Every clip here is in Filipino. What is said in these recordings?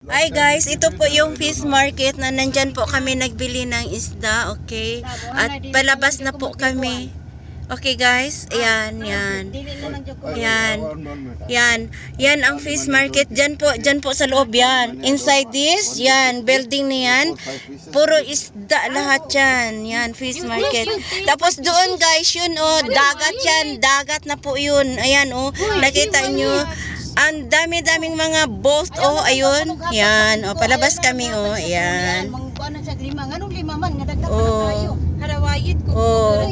Ay guys, ito po yung fish market na nandyan po kami nagbili ng isda, okay? At palabas na po kami. Okay guys, ayan, yan. Yan. Yan. Yan ang fish market. Dyan po sa loob yan. Inside this, yan, building na yan. Puro isda lahat yan. Yan, fish market. Tapos doon guys, yun oh, dagat yan. Dagat na po yun. Ayan oh, nakita nyo. Ang dami-daming mga boat, oh, ayun. Yan, oh, palabas kami, oh, ayan. Oh. Harawayit ko. Oh.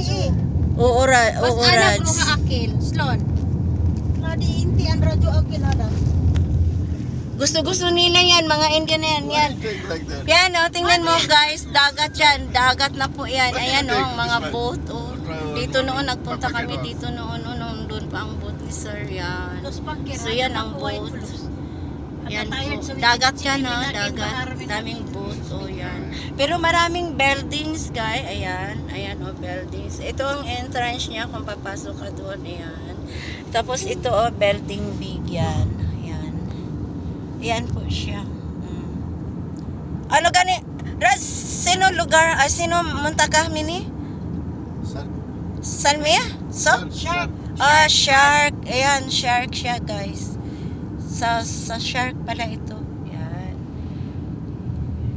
Uurad. Anak mo nga akil, Slon. Nadi inti ang radyo akil ada. Gusto nila yan, mga Indian na yan. Yan, yan oh, tingnan mo guys, dagat yan. Dagat na po yan. Ayan oh, mga boat, oh. Dito noon, nagpunta kami dito noon, oh, doon pa ang boat ni Sir, yan. So yan ang boat. Yan po. Dagat yan ha, dagat. Daming boat, oh yan. Pero maraming buildings guys, ayan. Ayan oh, buildings. Ito ang entrance niya kung papasok ka doon, ayan. Tapos ito oh, building big yan. Ayan. Ayan po siya. Ano gani? Raz, sino lugar, sino munta ka mini? Salmia? So? Shark. Ah, shark. Ayan, shark siya guys. Sa shark pala ito. Yan.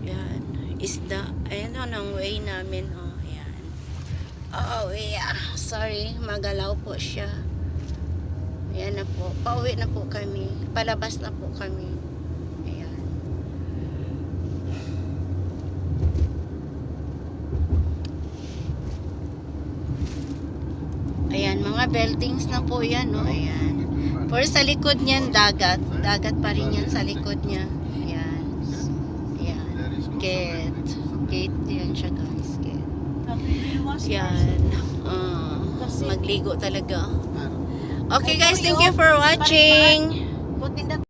Yan. Isda. Ayan o, ang way namin. Oh, yan. Oh, yeah. Sorry. Magalaw po siya. Ayan na po. Pauwi na po kami. Palabas na po kami. Ayan. Ayan, mga buildings na po yan. Oh, ayan. Pero sa likod niyan, dagat. Dagat pa rin yan sa likod niya. Ayan. Ayan. Gate. Gate yan siya guys. Gate. Yan. Magligo talaga. Okay guys, thank you for watching.